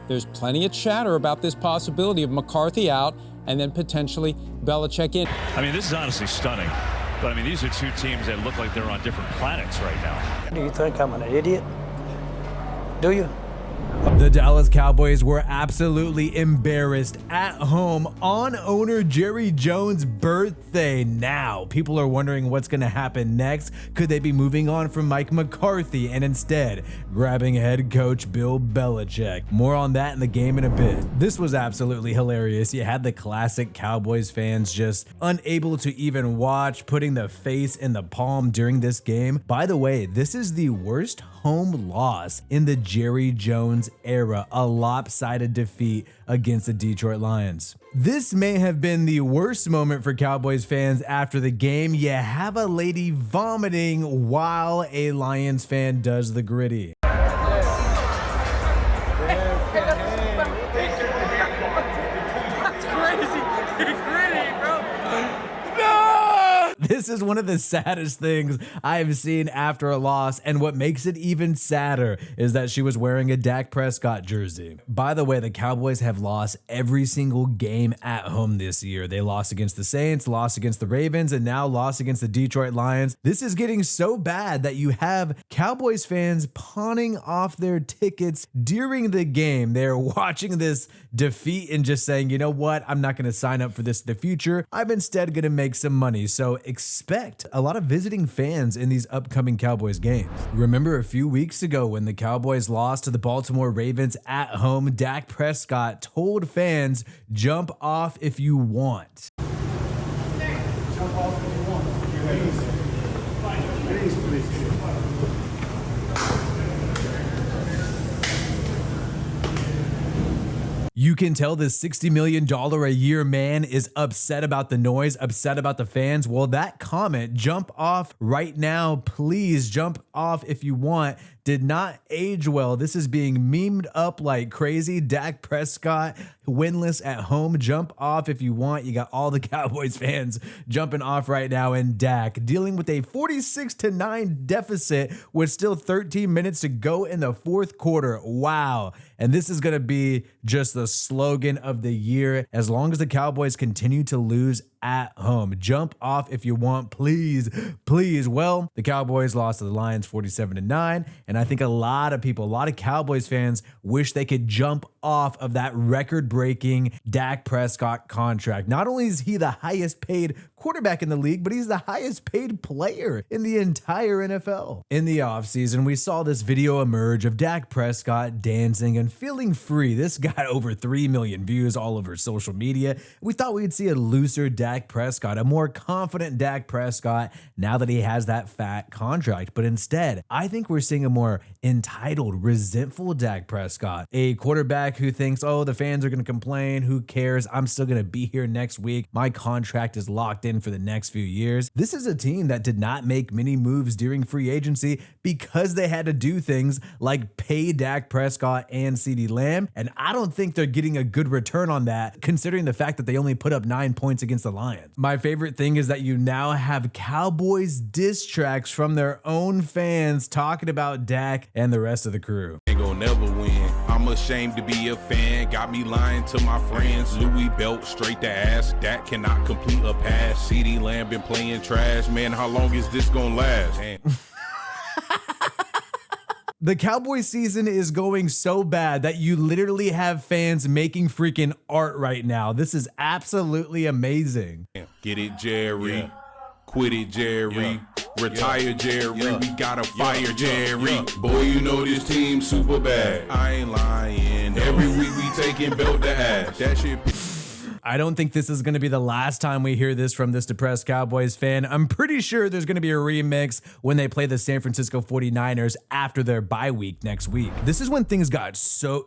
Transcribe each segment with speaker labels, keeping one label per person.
Speaker 1: there's plenty of chatter about this possibility of McCarthy out and then potentially Belichick in.
Speaker 2: I mean, this is honestly stunning. But, I mean, these are two teams that look like they're on different planets right now.
Speaker 3: Do you think I'm an idiot? Do you?
Speaker 4: The Dallas Cowboys were absolutely embarrassed at home on owner Jerry Jones' birthday. Now, people are wondering what's going to happen next. Could they be moving on from Mike McCarthy and instead grabbing head coach Bill Belichick? More on that in the game in a bit. This was absolutely hilarious. You had the classic Cowboys fans just unable to even watch, putting the face in the palm during this game. By the way, this is the worst home loss in the Jerry Jones era, a lopsided defeat against the Detroit Lions. This may have been the worst moment for Cowboys fans after the game. You have a lady vomiting while a Lions fan does the gritty. This is one of the saddest things I've seen after a loss, and what makes it even sadder is that she was wearing a Dak Prescott jersey. By the way, the Cowboys have lost every single game at home this year. They lost against the Saints, lost against the Ravens, and now lost against the Detroit Lions. This is getting so bad that you have Cowboys fans pawning off their tickets during the game. They're watching this defeat and just saying, you know what, I'm not going to sign up for this in the future. I'm instead going to make some money. So expect a lot of visiting fans in these upcoming Cowboys games. Remember a few weeks ago when the Cowboys lost to the Baltimore Ravens at home, Dak Prescott told fans, jump off if you want.
Speaker 5: Jump off if you want. Please.
Speaker 4: You can tell this $60 million a year man is upset about the noise, upset about the fans. Well, that comment, jump off right now, please jump off if you want, did not age well. This is being memed up like crazy. Dak Prescott, winless at home, jump off if you want. You got all the Cowboys fans jumping off right now, and Dak dealing with a 46-9 deficit with still 13 minutes to go in the fourth quarter. Wow. And this is going to be just the slogan of the year as long as the Cowboys continue to lose at home. Jump off if you want, please, please. Well, the Cowboys lost to the Lions 47-9, and I think a lot of people, a lot of Cowboys fans wish they could jump off of that record-breaking Dak Prescott contract. Not only is he the highest paid quarterback in the league, but he's the highest paid player in the entire NFL. In the offseason, we saw this video emerge of Dak Prescott dancing and feeling free. This got over 3 million views all over social media. We thought we'd see a looser Dak Prescott, a more confident Dak Prescott now that he has that fat contract. But instead, I think we're seeing a more entitled, resentful Dak Prescott, a quarterback who thinks, oh, the fans are going to complain. Who cares? I'm still going to be here next week. My contract is locked in for the next few years. This is a team that did not make many moves during free agency because they had to do things like pay Dak Prescott and CeeDee Lamb. And I don't think they're getting a good return on that, considering the fact that they only put up 9 points against the Lions. My favorite thing is that you now have Cowboys diss tracks from their own fans talking about Dak and the rest of the crew.
Speaker 6: Ain't gonna never win. I'm ashamed to be a fan. Got me lying to my friends. Louis belt straight to ass. Dak cannot complete a pass. CeeDee Lamb been playing trash. Man, how long is this gonna last?
Speaker 4: The Cowboys season is going so bad that you literally have fans making freaking art right now. This is absolutely amazing.
Speaker 6: Get it, Jerry. Yeah. Quit it, Jerry. Retire, Jerry. We gotta fire Jerry. Boy, you know this team super bad. I ain't lying. Every week we taking belt to ass. That shit.
Speaker 4: I don't think this is going to be the last time we hear this from this depressed Cowboys fan. I'm pretty sure there's going to be a remix when they play the San Francisco 49ers after their bye week next week. This is when things got so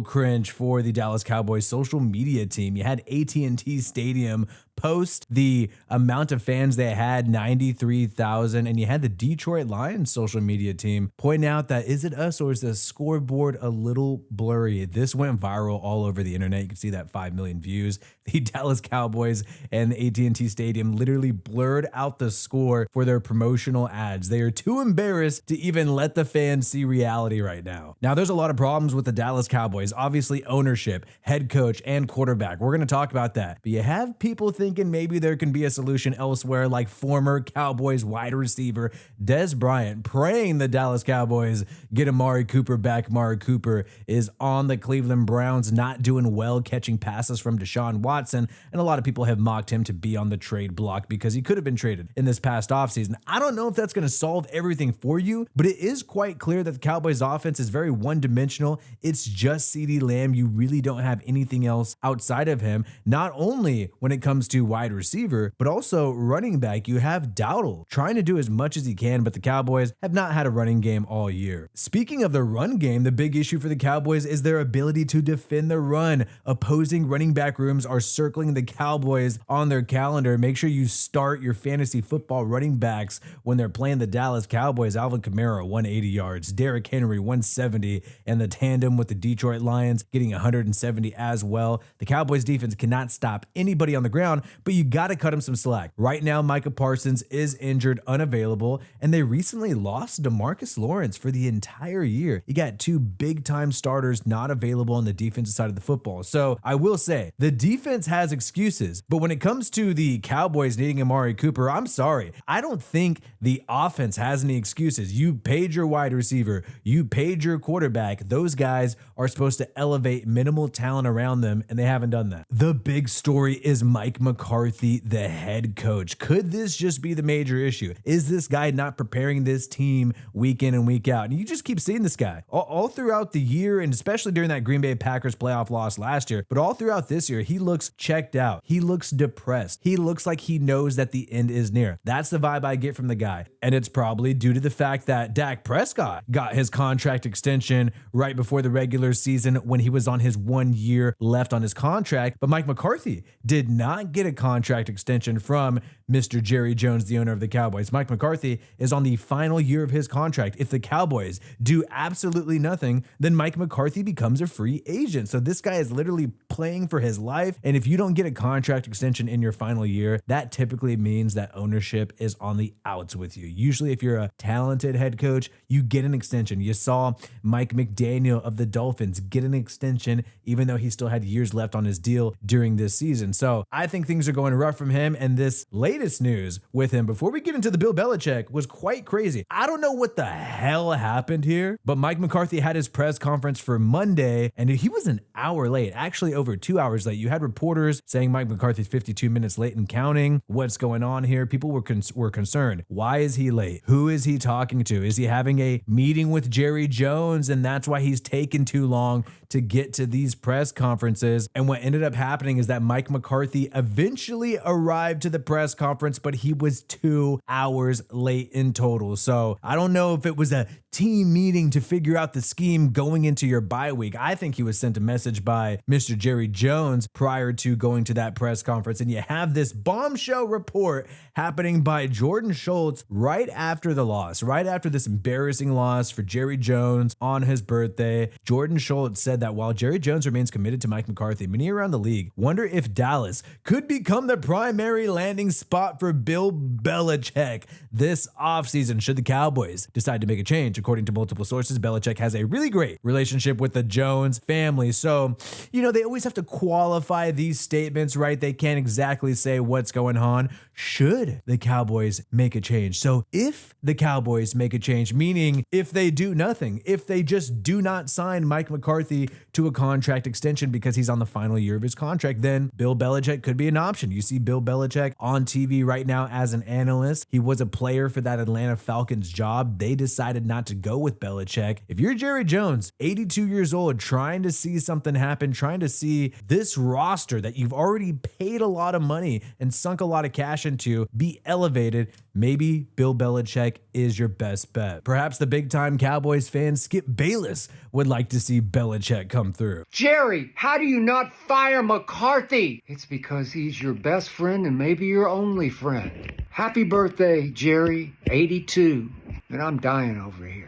Speaker 4: cringe for the Dallas Cowboys social media team. You had AT&T Stadium post the amount of fans they had, 93,000, and you had the Detroit Lions social media team point out that, is it us or is the scoreboard a little blurry? This went viral all over the internet. You can see that 5 million views. The Dallas Cowboys and the AT&T Stadium literally blurred out the score for their promotional ads. They are too embarrassed to even let the fans see reality right now. Now, there's a lot of problems with the Dallas Cowboys. Obviously, ownership, head coach, and quarterback. We're going to talk about that. But you have people thinking maybe there can be a solution elsewhere, like former Cowboys wide receiver Dez Bryant praying the Dallas Cowboys get Amari Cooper back. Amari Cooper is on the Cleveland Browns, not doing well, catching passes from Deshaun Watson, and a lot of people have mocked him to be on the trade block because he could have been traded in this past offseason. I don't know if that's going to solve everything for you, but it is quite clear that the Cowboys offense is very one-dimensional. It's just CeeDee Lamb. You really don't have anything else outside of him, not only when it comes to wide receiver, but also running back. You have Dowdle trying to do as much as he can, but the Cowboys have not had a running game all year. Speaking of the run game, the big issue for the Cowboys is their ability to defend the run. Opposing running back rooms are circling the Cowboys on their calendar. Make sure you start your fantasy football running backs when they're playing the Dallas Cowboys. Alvin Kamara, 180 yards, Derrick Henry, 170, and the tandem with the Detroit Lions getting 170 as well. The Cowboys defense cannot stop anybody on the ground, but you got to cut him some slack. Right now, Micah Parsons is injured, unavailable, and they recently lost DeMarcus Lawrence for the entire year. You got two big-time starters not available on the defensive side of the football. So I will say, the defense has excuses, but when it comes to the Cowboys needing Amari Cooper, I'm sorry. I don't think the offense has any excuses. You paid your wide receiver, you paid your quarterback. Those guys are supposed to elevate minimal talent around them, and they haven't done that. The big story is Mike McCarthy, the head coach. Could this just be the major issue? Is this guy not preparing this team week in and week out? And you just keep seeing this guy all throughout the year, and especially during that Green Bay Packers playoff loss last year, but all throughout this year, he looks checked out. He looks depressed. He looks like he knows that the end is near. That's the vibe I get from the guy. And it's probably due to the fact that Dak Prescott got his contract extension right before the regular season when he was on his 1 year left on his contract. But Mike McCarthy did not get a contract extension from Mr. Jerry Jones, the owner of the Cowboys. Mike McCarthy is on the final year of his contract. If the Cowboys do absolutely nothing, then Mike McCarthy becomes a free agent. So this guy is literally playing for his life. And if you don't get a contract extension in your final year, that typically means that ownership is on the outs with you. Usually, if you're a talented head coach, you get an extension. You saw Mike McDaniel of the Dolphins get an extension, even though he still had years left on his deal during this season. So I think things are going rough from him. And this latest news with him, before we get into the Bill Belichick, was quite crazy. I don't know what the hell happened here, but Mike McCarthy had his press conference for Monday, and he was an hour late, actually over 2 hours late. You had reporters saying Mike McCarthy's 52 minutes late and counting. What's going on here? People were concerned. Why is he late? Who is he talking to? Is he having a meeting with Jerry Jones, and that's why he's taken too long to get to these press conferences? And what ended up happening is that Mike McCarthy eventually arrived to the press conference, but he was 2 hours late in total. So I don't know if it was a team meeting to figure out the scheme going into your bye week. I think he was sent a message by Mr. Jerry Jones prior to going to that press conference. And you have this bombshell report happening by Jordan Schultz right after the loss, right after this embarrassing loss for Jerry Jones on his birthday. Jordan Schultz said that while Jerry Jones remains committed to Mike McCarthy, many around the league wonder if Dallas could become the primary landing spot for Bill Belichick this offseason should the Cowboys decide to make a change. According to multiple sources, Belichick has a really great relationship with the Jones family. So, they always have to qualify these statements, right? They can't exactly say what's going on should the Cowboys make a change. So if the Cowboys make a change, meaning if they do nothing, if they just do not sign Mike McCarthy to a contract extension because he's on the final year of his contract, then Bill Belichick could be an option. You see Bill Belichick on TV TV right now as an analyst. He was a player for that Atlanta Falcons job. They decided not to go with Belichick. If you're Jerry Jones, 82 years old, trying to see something happen, trying to see this roster that you've already paid a lot of money and sunk a lot of cash into be elevated, maybe Bill Belichick is your best bet. Perhaps the big-time Cowboys fan Skip Bayless would like to see Belichick come through.
Speaker 7: Jerry, how do you not fire McCarthy? It's because he's your best friend and maybe your only friend. Happy birthday, Jerry, 82. And I'm dying over here.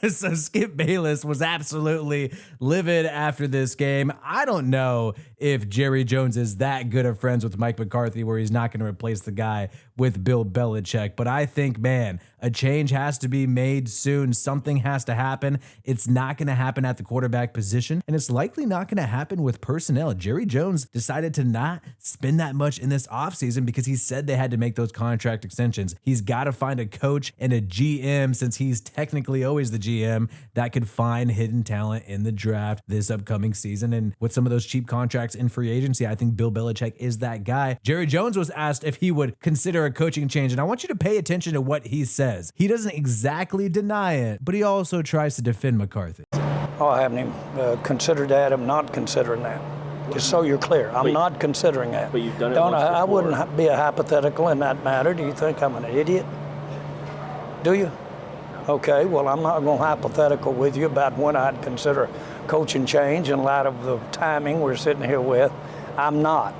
Speaker 4: So Skip Bayless was absolutely livid after this game. I don't know if Jerry Jones is that good of friends with Mike McCarthy where he's not going to replace the guy with Bill Belichick. But I think, man, a change has to be made soon. Something has to happen. It's not going to happen at the quarterback position, and it's likely not going to happen with personnel. Jerry Jones decided to not spend that much in this offseason because he said they had to make those contract extensions. He's got to find a coach and a GM, since he's technically always the GM, that could find hidden talent in the draft this upcoming season. And with some of those cheap contracts in free agency, I think Bill Belichick is that guy. Jerry Jones was asked if he would consider a coaching change, and I want you to pay attention to what he says. He doesn't exactly deny it, but he also tries to defend McCarthy.
Speaker 3: Oh, I haven't even considered that. I'm not considering that. Just so you're clear, I'm not considering that.
Speaker 8: But you've done it
Speaker 3: Don't
Speaker 8: once
Speaker 3: I
Speaker 8: before.
Speaker 3: wouldn't be a hypothetical in that matter. Do you think I'm an idiot? Do you? Okay, well, I'm not going hypothetical with you about when I'd consider coaching change in light of the timing we're sitting here with. I'm not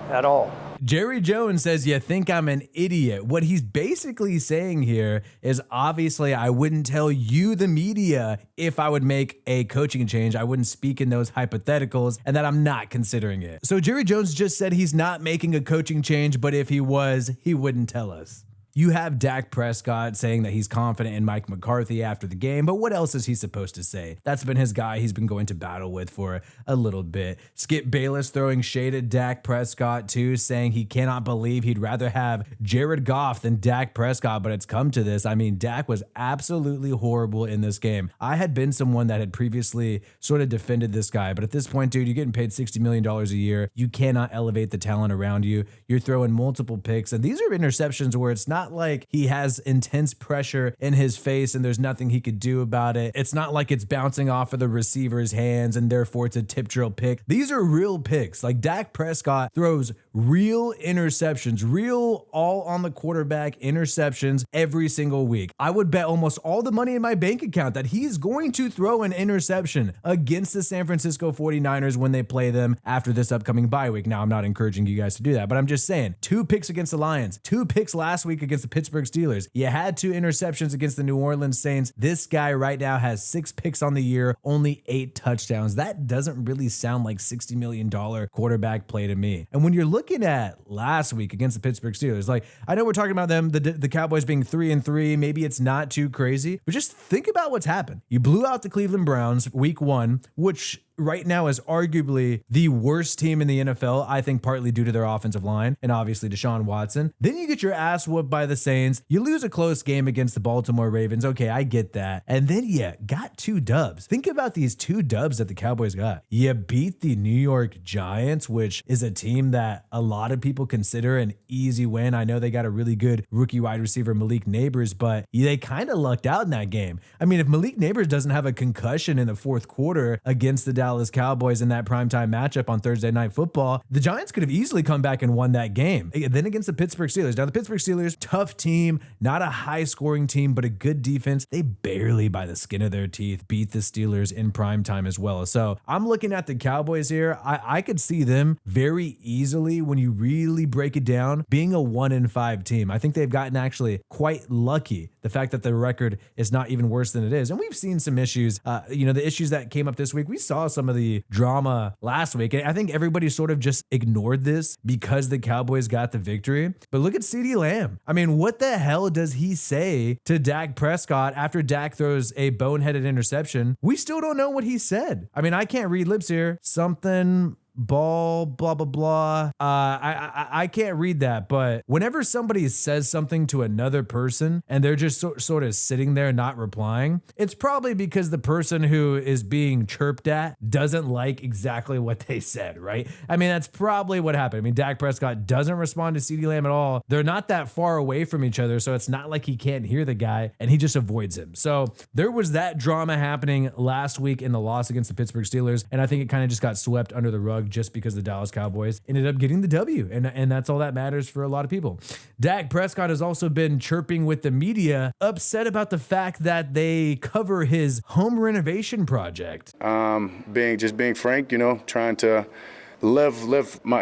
Speaker 3: at all.
Speaker 4: Jerry Jones says, you think I'm an idiot. What he's basically saying here is, obviously, I wouldn't tell you, the media, if I would make a coaching change. I wouldn't speak in those hypotheticals, and that I'm not considering it. So Jerry Jones just said he's not making a coaching change, but if he was, he wouldn't tell us. You have Dak Prescott saying that he's confident in Mike McCarthy after the game, but what else is he supposed to say? That's been his guy he's been going to battle with for a little bit. Skip Bayless throwing shade at Dak Prescott too, saying he cannot believe he'd rather have Jared Goff than Dak Prescott, but it's come to this. I mean, Dak was absolutely horrible in this game. I had been someone that had previously sort of defended this guy, but at this point, dude, you're getting paid $60 million a year. You cannot elevate the talent around you. You're throwing multiple picks, and these are interceptions where it's not like he has intense pressure in his face and there's nothing he could do about it. It's not like it's bouncing off of the receiver's hands and therefore it's a tip drill pick. These are real picks. Like, Dak Prescott throws real interceptions, real all on the quarterback interceptions every single week. I would bet almost all the money in my bank account that he's going to throw an interception against the San Francisco 49ers when they play them after this upcoming bye week. Now, I'm not encouraging you guys to do that, but I'm just saying, 2 picks against the Lions, 2 picks last week against the Pittsburgh Steelers. You had 2 interceptions against the New Orleans Saints. This guy right now has 6 picks on the year, only 8 touchdowns. That doesn't really sound like $60 million quarterback play to me. And when you're looking at last week against the Pittsburgh Steelers, like, I know we're talking about them, the Cowboys being 3-3, maybe it's not too crazy, but just think about what's happened. You blew out the Cleveland Browns week 1, which right now is arguably the worst team in the NFL, I think partly due to their offensive line and obviously Deshaun Watson. Then you get your ass whooped by the Saints. You lose a close game against the Baltimore Ravens. Okay, I get that. And then you got 2 dubs. Think about these 2 dubs that the Cowboys got. You beat the New York Giants, which is a team that a lot of people consider an easy win. I know they got a really good rookie wide receiver, Malik Neighbors, but they kind of lucked out in that game. I mean, if Malik Neighbors doesn't have a concussion in the 4th quarter against the Dallas Cowboys in that primetime matchup on Thursday Night Football, the Giants could have easily come back and won that game. Then against the Pittsburgh Steelers. Now, the Pittsburgh Steelers, tough team, not a high-scoring team, but a good defense. They barely, by the skin of their teeth, beat the Steelers in primetime as well. So I'm looking at the Cowboys here. I could see them very easily, when you really break it down, being a 1-5 team. I think they've gotten actually quite lucky. The fact that the record is not even worse than it is. And we've seen some issues, the issues that came up this week. We saw some of the drama last week. And I think everybody sort of just ignored this because the Cowboys got the victory. But look at CeeDee Lamb. I mean, what the hell does he say to Dak Prescott after Dak throws a boneheaded interception? We still don't know what he said. I mean, I can't read lips here. Something ball, blah, blah, blah. I can't read that, but whenever somebody says something to another person and they're just sort of sitting there not replying, it's probably because the person who is being chirped at doesn't like exactly what they said, right? I mean, that's probably what happened. I mean, Dak Prescott doesn't respond to CeeDee Lamb at all. They're not that far away from each other, so it's not like he can't hear the guy, and he just avoids him. So there was that drama happening last week in the loss against the Pittsburgh Steelers, and I think it kind of just got swept under the rug just because the Dallas Cowboys ended up getting the W, and that's all that matters for a lot of people. Dak Prescott has also been chirping with the media, upset about the fact that they cover his home renovation project.
Speaker 8: Being frank, trying to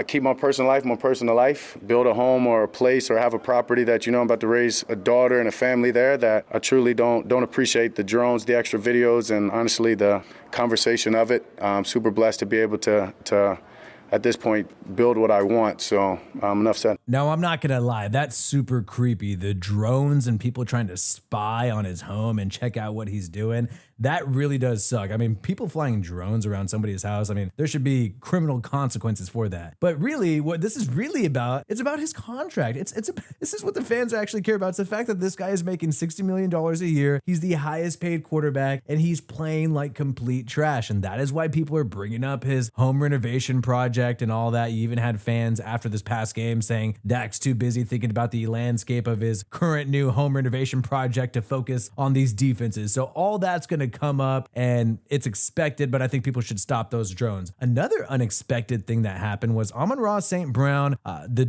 Speaker 8: keep my personal life, build a home or a place or have a property that I'm about to raise a daughter and a family there, that I truly don't appreciate the drones, the extra videos, and honestly the conversation of it. I'm super blessed to be able to at this point build what I want. So enough said.
Speaker 4: Now, I'm not gonna lie, that's super creepy. The drones and people trying to spy on his home and check out what he's doing. That really does suck. I mean, people flying drones around somebody's house, I mean, there should be criminal consequences for that. But really, what this is really about, it's about his contract. This is what the fans actually care about. It's the fact that this guy is making $60 million a year. He's the highest paid quarterback, and he's playing like complete trash. And that is why people are bringing up his home renovation project and all that. You even had fans after this past game saying Dak's too busy thinking about the landscape of his current new home renovation project to focus on these defenses. So all that's going to come up, and it's expected, but I think people should stop those drones. Another unexpected thing that happened was Amon-Ra St. Brown, the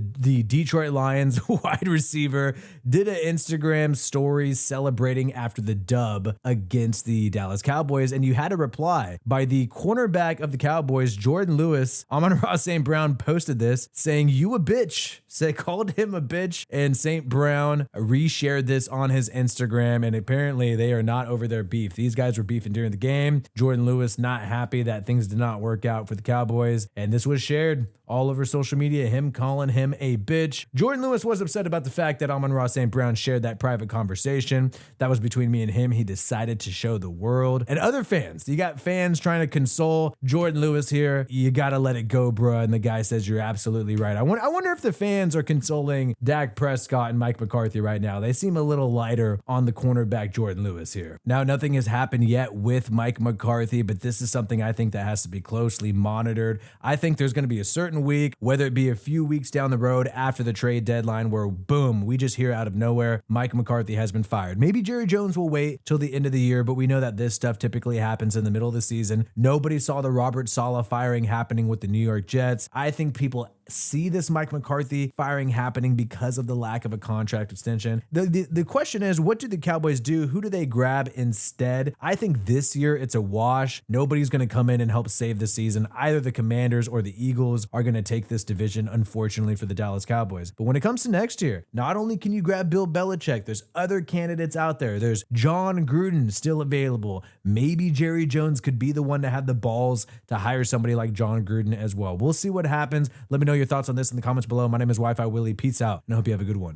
Speaker 4: Detroit Lions wide receiver, did an Instagram story celebrating after the dub against the Dallas Cowboys, and you had a reply by the cornerback of the Cowboys, Jordan Lewis. Amon-Ra St. Brown posted this saying, "You a bitch." Called him a bitch, and St. Brown reshared this on his Instagram, and apparently they are not over their beef. These guys were beefing during the game. Jordan Lewis not happy that things did not work out for the Cowboys, and this was shared all over social media, him calling him a bitch. Jordan Lewis was upset about the fact that Amon-Ra St. Brown shared that private conversation. That was between me and him. He decided to show the world. And other fans, you got fans trying to console Jordan Lewis here. You got to let it go, bruh. And the guy says, you're absolutely right. I wonder if the fans are consoling Dak Prescott and Mike McCarthy right now. They seem a little lighter on the cornerback Jordan Lewis here. Now, nothing has happened yet with Mike McCarthy, but this is something I think that has to be closely monitored. I think there's going to be a certain week, whether it be a few weeks down the road after the trade deadline, where boom, we just hear out of nowhere, Mike McCarthy has been fired. Maybe Jerry Jones will wait till the end of the year, but we know that this stuff typically happens in the middle of the season. Nobody saw the Robert Saleh firing happening with the New York Jets. I think people see this Mike McCarthy firing happening because of the lack of a contract extension. The question is, what do the Cowboys do? Who do they grab instead? I think this year it's a wash. Nobody's going to come in and help save the season. Either the Commanders or the Eagles are going to take this division, unfortunately, for the Dallas Cowboys. But when it comes to next year, not only can you grab Bill Belichick, there's other candidates out there. There's John Gruden still available. Maybe Jerry Jones could be the one to have the balls to hire somebody like John Gruden as well. We'll see what happens. Let me know your thoughts on this in the comments below. My name is Wi-Fi Willie. Peace out, and I hope you have a good one.